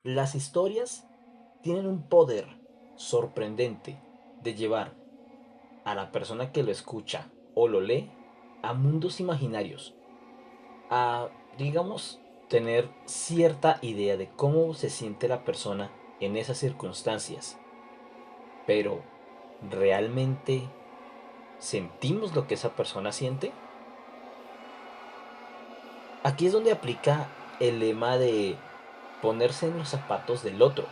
Las historias tienen un poder sorprendente de llevar a la persona que lo escucha o lo lee a mundos imaginarios, a, digamos, tener cierta idea de cómo se siente la persona en esas circunstancias. Pero, ¿realmente sentimos lo que esa persona siente? Aquí es donde aplica el lema de ponerse en los zapatos del otro.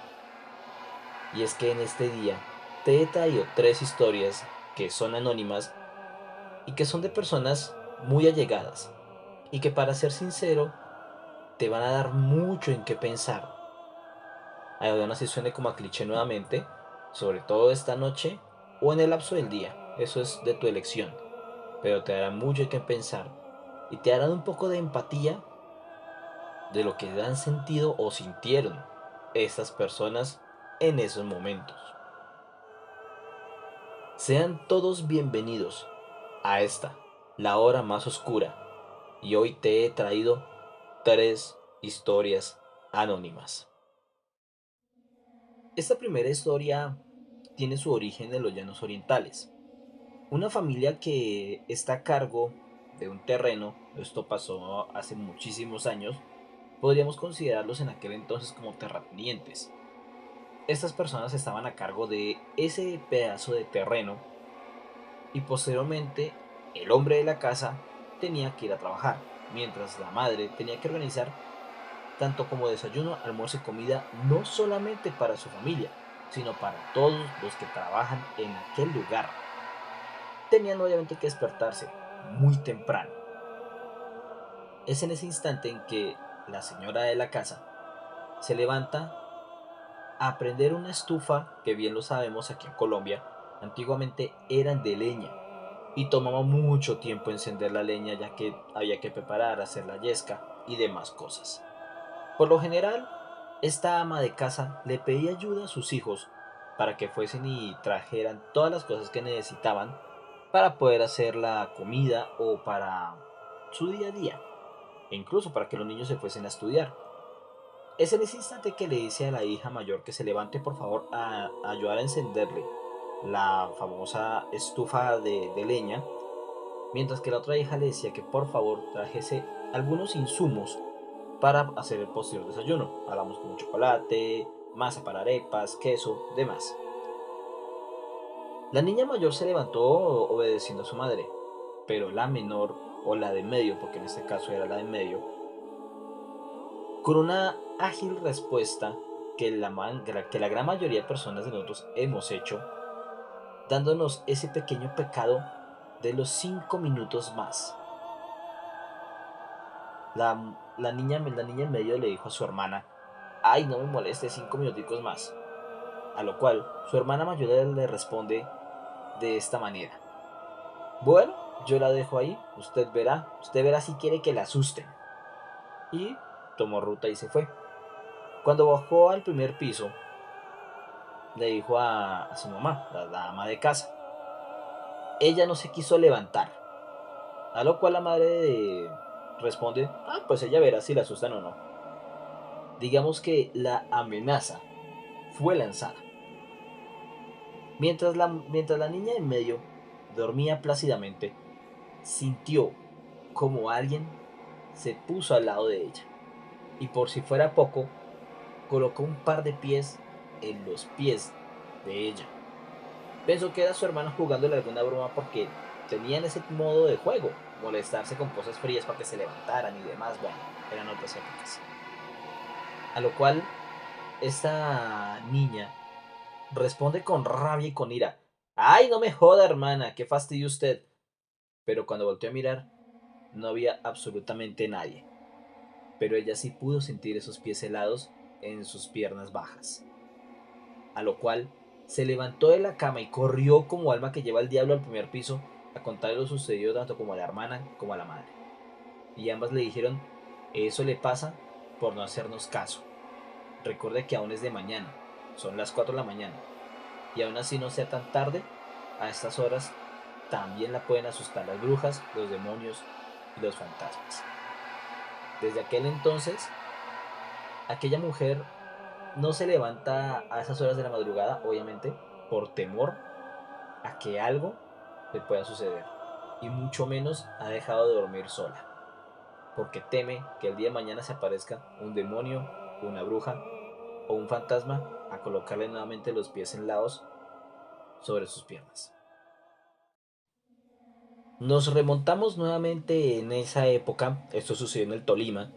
Y es que en este día te he traído tres historias que son anónimas y que son de personas muy allegadas y que, para ser sincero, te van a dar mucho en qué pensar. Además, si suene como a cliché nuevamente, sobre todo esta noche o en el lapso del día, eso es de tu elección, pero te dará mucho en qué pensar y te harán un poco de empatía de lo que dan sentido o sintieron estas personas en esos momentos. Sean todos bienvenidos a esta, la hora más oscura, y hoy te he traído tres historias anónimas. Esta primera historia tiene su origen en los llanos orientales. Una familia que está a cargo de un terreno, esto pasó hace muchísimos años, podríamos considerarlos en aquel entonces como terratenientes. Estas personas estaban a cargo de ese pedazo de terreno y posteriormente el hombre de la casa tenía que ir a trabajar, mientras la madre tenía que organizar tanto como desayuno, almuerzo y comida, no solamente para su familia, sino para todos los que trabajan en aquel lugar. Tenían obviamente que despertarse muy temprano. Es en ese instante en que la señora de la casa se levanta a prender una estufa que, bien lo sabemos, aquí en Colombia antiguamente eran de leña y tomaba mucho tiempo encender la leña, ya que había que preparar, hacer la yesca y demás cosas. Por lo general, esta ama de casa le pedía ayuda a sus hijos para que fuesen y trajeran todas las cosas que necesitaban para poder hacer la comida o para su día a día, e incluso para que los niños se fuesen a estudiar. Es en ese instante que le dice a la hija mayor que se levante por favor a ayudar a encenderle la famosa estufa de leña, mientras que la otra hija le decía que por favor trajese algunos insumos para hacer el posterior desayuno. Hablamos como chocolate, masa para arepas, queso, demás. La niña mayor se levantó obedeciendo a su madre, pero la menor, o la de medio, porque en este caso era la de medio, con una ágil respuesta que la gran mayoría de personas de nosotros hemos hecho, dándonos ese pequeño pecado de los 5 minutos más. La niña en medio le dijo a su hermana, ay, no me moleste 5 minuticos más. A lo cual su hermana mayor le responde de esta manera: bueno, yo la dejo ahí, usted verá si quiere que la asusten. Y tomó ruta y se fue. Cuando bajó al primer piso, le dijo a su mamá, la ama de casa. Ella no se quiso levantar, a lo cual la responde, ah, pues ella verá si la asustan o no. Digamos que la amenaza fue lanzada. Mientras la niña en medio dormía plácidamente, sintió como alguien se puso al lado de ella y, por si fuera poco, colocó un par de pies en los pies de ella. Pensó que era su hermano jugándole alguna broma porque tenían ese modo de juego, molestarse con cosas frías para que se levantaran y demás. Bueno, eran otras épocas. A lo cual esta niña responde con rabia y con ira: ay, no me joda, hermana, qué fastidio usted. Pero cuando volteó a mirar, no había absolutamente nadie, pero ella sí pudo sentir esos pies helados en sus piernas bajas. A lo cual se levantó de la cama y corrió como alma que lleva el diablo al primer piso a contarle lo sucedido tanto como a la hermana como a la madre. Y ambas le dijeron: eso le pasa por no hacernos caso. Recuerde que aún es de mañana, son las 4 de la mañana, y aún así no sea tan tarde, a estas horas también la pueden asustar las brujas, los demonios y los fantasmas. Desde aquel entonces, aquella mujer no se levanta a esas horas de la madrugada, obviamente, por temor a que algo le pueda suceder. Y mucho menos ha dejado de dormir sola, porque teme que el día de mañana se aparezca un demonio, una bruja o un fantasma a colocarle nuevamente los pies enlados sobre sus piernas. Nos remontamos nuevamente en esa época, esto sucedió en el Tolima,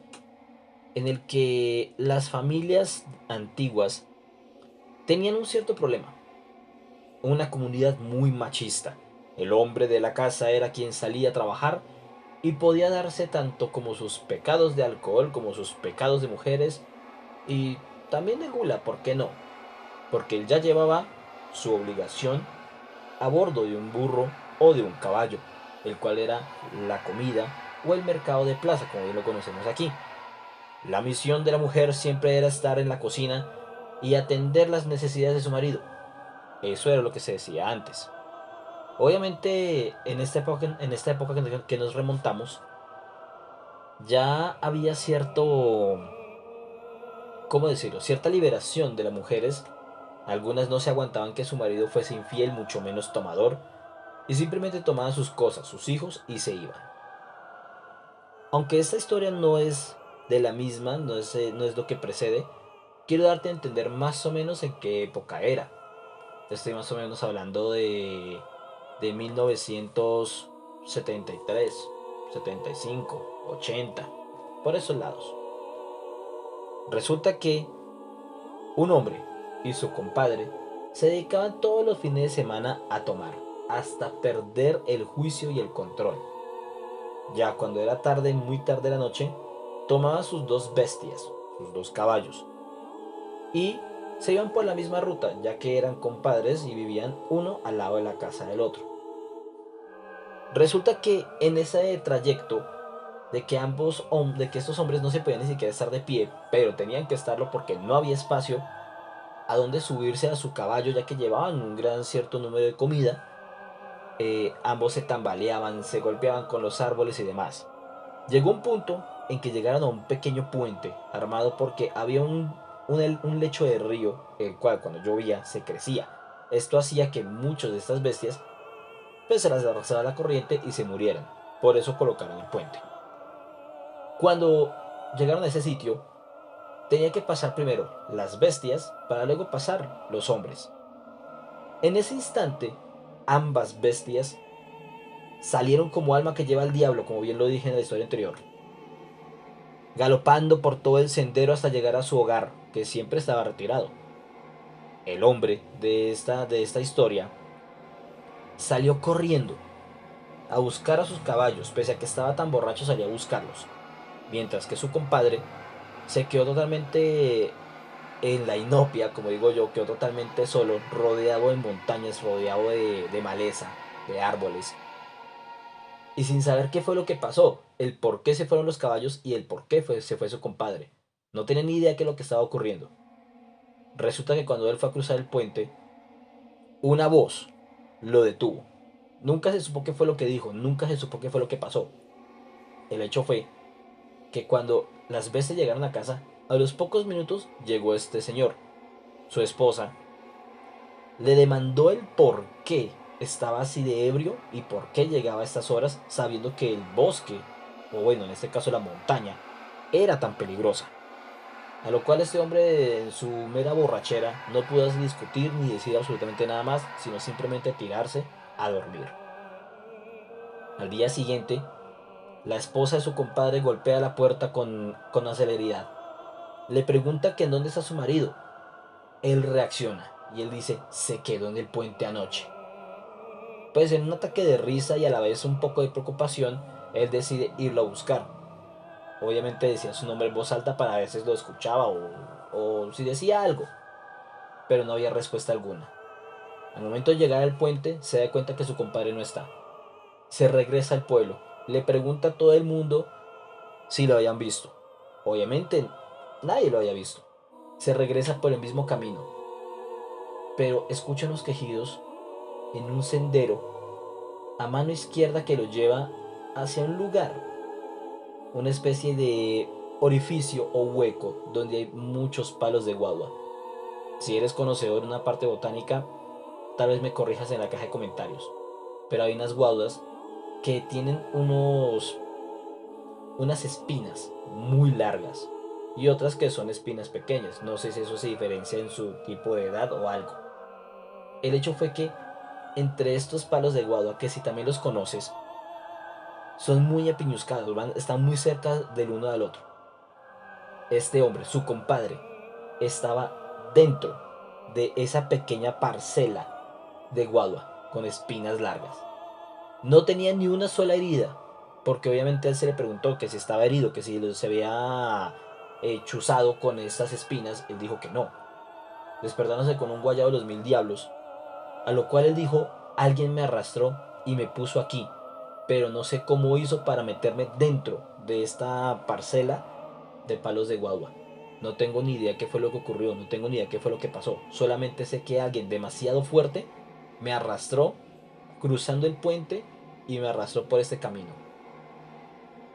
en el que las familias antiguas tenían un cierto problema, una comunidad muy machista. El hombre de la casa era quien salía a trabajar y podía darse tanto como sus pecados de alcohol como sus pecados de mujeres y también de gula, ¿por qué no? Porque él ya llevaba su obligación a bordo de un burro o de un caballo, el cual era la comida o el mercado de plaza, como bien lo conocemos aquí. La misión de la mujer siempre era estar en la cocina y atender las necesidades de su marido. Eso era lo que se decía antes. Obviamente, en esta época que nos remontamos, ya había cierto, ¿cómo decirlo? Cierta liberación de las mujeres. Algunas no se aguantaban que su marido fuese infiel, mucho menos tomador, y simplemente tomaban sus cosas, sus hijos, y se iban. Aunque esta historia no es de la misma, no es lo que precede, quiero darte a entender más o menos en qué época era. Estoy más o menos hablando de 1973, 75, 80, por esos lados. Resulta que un hombre y su compadre se dedicaban todos los fines de semana a tomar, hasta perder el juicio y el control. Ya cuando era tarde, muy tarde de la noche, tomaba sus dos bestias, sus dos caballos, y se iban por la misma ruta, ya que eran compadres y vivían uno al lado de la casa del otro. Resulta que en ese trayecto de que estos hombres no se podían ni siquiera estar de pie, pero tenían que estarlo porque no había espacio a donde subirse a su caballo, ya que llevaban un gran cierto número de comida, ambos se tambaleaban, se golpeaban con los árboles y demás. Llegó un punto en que llegaron a un pequeño puente armado porque había un lecho de río, el cual cuando llovía se crecía. Esto hacía que muchas de estas bestias pues se las arrasara la corriente y se murieran. Por eso colocaron el puente. Cuando llegaron a ese sitio, tenía que pasar primero las bestias para luego pasar los hombres. En ese instante, ambas bestias salieron como alma que lleva el diablo, como bien lo dije en la historia anterior, galopando por todo el sendero hasta llegar a su hogar, que siempre estaba retirado. El hombre de esta historia salió corriendo a buscar a sus caballos, pese a que estaba tan borracho salía a buscarlos, mientras que su compadre se quedó totalmente en la inopia, como digo yo, quedó totalmente solo, rodeado de montañas, rodeado de maleza, de árboles, y sin saber qué fue lo que pasó, el por qué se fueron los caballos y el por qué se fue su compadre. No tenía ni idea de qué es lo que estaba ocurriendo. Resulta que cuando él fue a cruzar el puente, una voz lo detuvo. Nunca se supo qué fue lo que dijo, nunca se supo qué fue lo que pasó. El hecho fue que cuando las bestias llegaron a casa, a los pocos minutos llegó este señor. Su esposa le demandó el por qué estaba así de ebrio y por qué llegaba a estas horas sabiendo que el bosque, o bueno, en este caso la montaña, era tan peligrosa. A lo cual este hombre en su mera borrachera no pudo discutir ni decir absolutamente nada más, sino simplemente tirarse a dormir. Al día siguiente, la esposa de su compadre golpea la puerta con celeridad. Le pregunta que en dónde está su marido. Él reacciona y él dice, se quedó en el puente anoche. Pues en un ataque de risa y a la vez un poco de preocupación, él decide irlo a buscar. Obviamente decía su nombre en voz alta para ver si lo escuchaba o si decía algo, pero no había respuesta alguna. Al momento de llegar al puente, se da cuenta que su compadre no está. Se regresa al pueblo, le pregunta a todo el mundo si lo habían visto. Obviamente nadie lo había visto. Se regresa por el mismo camino, pero escucha unos quejidos en un sendero a mano izquierda que lo lleva hacia un lugar, una especie de orificio o hueco donde hay muchos palos de guagua. Si eres conocedor de una parte botánica, tal vez me corrijas en la caja de comentarios. Pero hay unas guaduas que tienen unas espinas muy largas y otras que son espinas pequeñas. No sé si eso se diferencia en su tipo de edad o algo. El hecho fue que entre estos palos de guadua, que si también los conoces, son muy apiñuscados, están muy cerca del uno al otro. Este hombre, su compadre, estaba dentro de esa pequeña parcela de guadua con espinas largas. No tenía ni una sola herida, porque obviamente él se le preguntó que si estaba herido, que si se había chuzado con estas espinas. Él dijo que no, despertándose con un guayabo de los mil diablos, a lo cual él dijo: alguien me arrastró y me puso aquí, pero no sé cómo hizo para meterme dentro de esta parcela de palos de guagua. No tengo ni idea qué fue lo que ocurrió, no tengo ni idea qué fue lo que pasó. Solamente sé que alguien demasiado fuerte me arrastró cruzando el puente y me arrastró por este camino.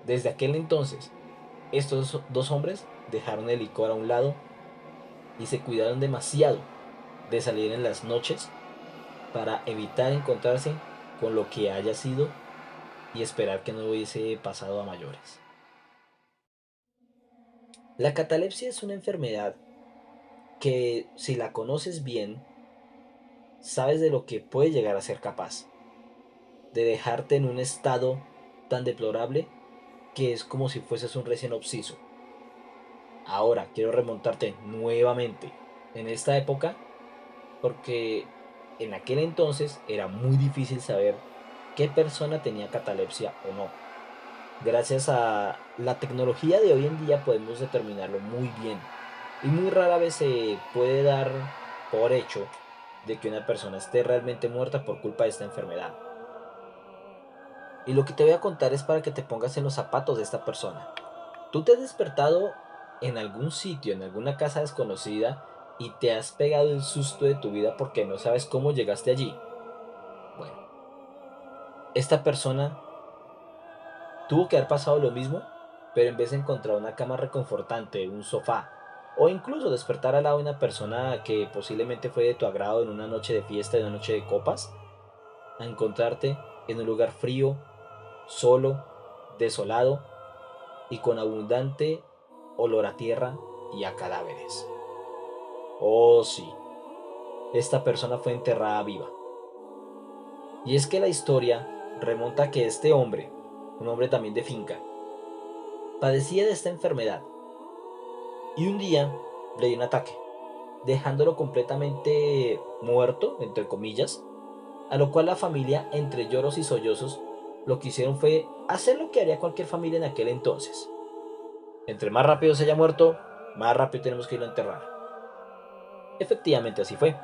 Desde aquel entonces, estos dos hombres dejaron el licor a un lado y se cuidaron demasiado de salir en las noches para evitar encontrarse con lo que haya sido y esperar que no hubiese pasado a mayores. La catalepsia es una enfermedad que, si la conoces bien, sabes de lo que puede llegar a ser capaz, de dejarte en un estado tan deplorable que es como si fueses un recién obsiso. Ahora quiero remontarte nuevamente en esta época, porque en aquel entonces era muy difícil saber qué persona tenía catalepsia o no. Gracias a la tecnología de hoy en día podemos determinarlo muy bien, y muy rara vez se puede dar por hecho de que una persona esté realmente muerta por culpa de esta enfermedad. Y lo que te voy a contar es para que te pongas en los zapatos de esta persona. ¿Tú te has despertado en algún sitio, en alguna casa desconocida, y te has pegado el susto de tu vida porque no sabes cómo llegaste allí? Bueno, esta persona tuvo que haber pasado lo mismo, pero en vez de encontrar una cama reconfortante, un sofá, o incluso despertar al lado de una persona que posiblemente fue de tu agrado en una noche de fiesta, en una noche de copas, a encontrarte en un lugar frío, solo, desolado y con abundante olor a tierra y a cadáveres. Oh sí, esta persona fue enterrada viva. Y es que la historia remonta a que este hombre, un hombre también de finca, padecía de esta enfermedad y un día le dio un ataque, dejándolo completamente muerto, entre comillas, a lo cual la familia, entre lloros y sollozos, lo que hicieron fue hacer lo que haría cualquier familia en aquel entonces. Entre más rápido se haya muerto, más rápido tenemos que irlo a enterrar. Efectivamente así fue.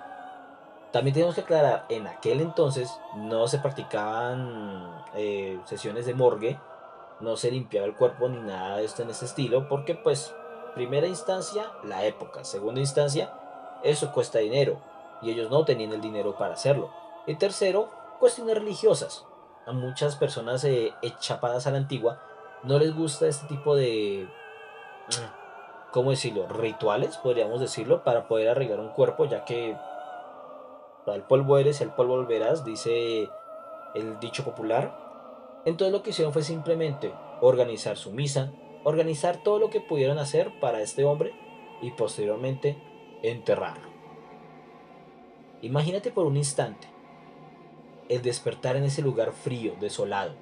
También tenemos que aclarar, en aquel entonces no se practicaban sesiones de morgue, no se limpiaba el cuerpo ni nada de esto en ese estilo, porque pues, primera instancia, la época, segunda instancia, eso cuesta dinero, y ellos no tenían el dinero para hacerlo. Y tercero, cuestiones religiosas. A muchas personas chapadas a la antigua no les gusta este tipo de, ¿cómo decirlo?, rituales, podríamos decirlo, para poder arreglar un cuerpo, ya que al polvo eres y al polvo volverás, dice el dicho popular. Entonces lo que hicieron fue simplemente organizar su misa, organizar todo lo que pudieron hacer para este hombre y posteriormente enterrarlo. Imagínate por un instante el despertar en ese lugar frío, desolado,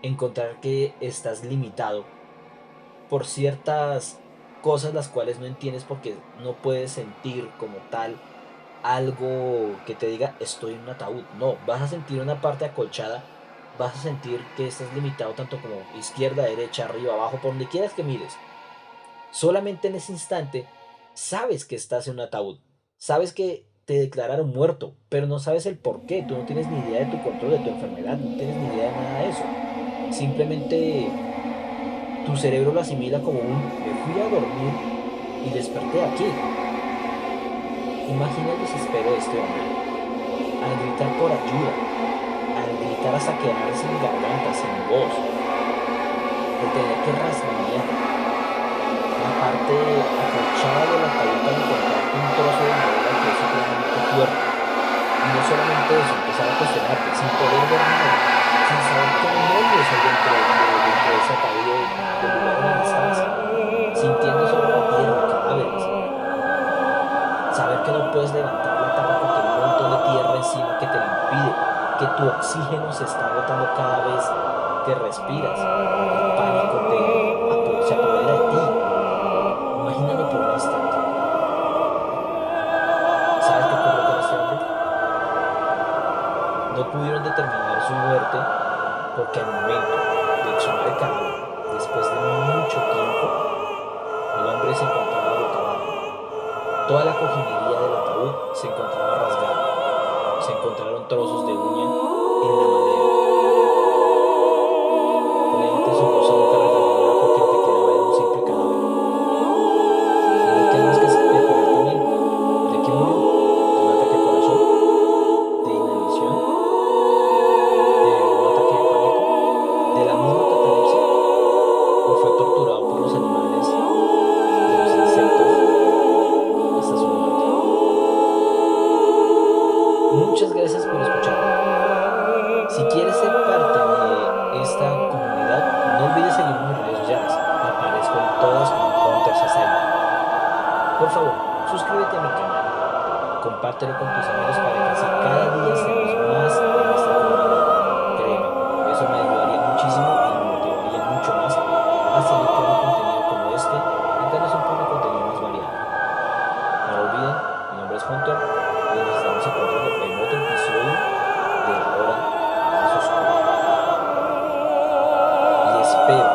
encontrar que estás limitado por ciertas cosas las cuales no entiendes porque no puedes sentir como tal algo que te diga estoy en un ataúd. No, vas a sentir una parte acolchada, vas a sentir que estás limitado tanto como izquierda, derecha, arriba, abajo, por donde quieras que mires. Solamente en ese instante sabes que estás en un ataúd, sabes que te declararon muerto, pero no sabes el por qué, tú no tienes ni idea de tu control, de tu enfermedad, no tienes ni idea de nada de eso. Simplemente tu cerebro lo asimila como un me fui a dormir y desperté aquí. Imagina el desespero de este hombre al gritar por ayuda, al gritar hasta quedar sin garganta, sin voz, de tener que rasguñar la parte acolchada de la ataúd para encontrar un trozo de madera empezar a cuestionarte, sin poder ver nada, sin saber qué demonios hay dentro de ese ataúd del lugar en donde estás, sintiendo sobre la tierra cadáveres, saber que no puedes levantar la tapa porque hay un montón de tierra encima que te lo impide, que tu oxígeno se está agotando cada vez que respiras, el pánico se apodera de ti. Imagínalo por un instante. ¿Sabes qué ocurrió con este hombre? No pudieron determinar su muerte porque al momento de exhumar el cadáver, después de mucho tiempo, el hombre se encontraba boca abajo. Toda la cojinería del ataúd se encontraba rasgada. Se encontraron trozos de uña en la madera. Obviamente su rostro nunca reflejó nada porque lo que quedaba era un simple cadáver. Y no hay que más que especular también. ¿De qué murió? ¿De un ataque al corazón? ¿De inanición? ¿De un ataque de pánico? ¿De la misma catalepsia? ¿O fue torturado por los animales, de los insectos, hasta su muerte? Muchas gracias por escucharme. Si quieres ser parte de esta comunidad, no olvides seguirme en mis redes sociales. Aparezco en todas como Hunter Society. Por favor, suscríbete a mi canal. Compártelo con tus amigos para que así cada día seamos más en esta comunidad. Créeme, eso me ayudaría muchísimo y me motivaría mucho más a seguir creando contenido como este y tal vez un poco de contenido más variado. No lo olviden, mi nombre es Hunter y nos estamos encontrando en otro episodio de La Hora Más Oscura. Y espero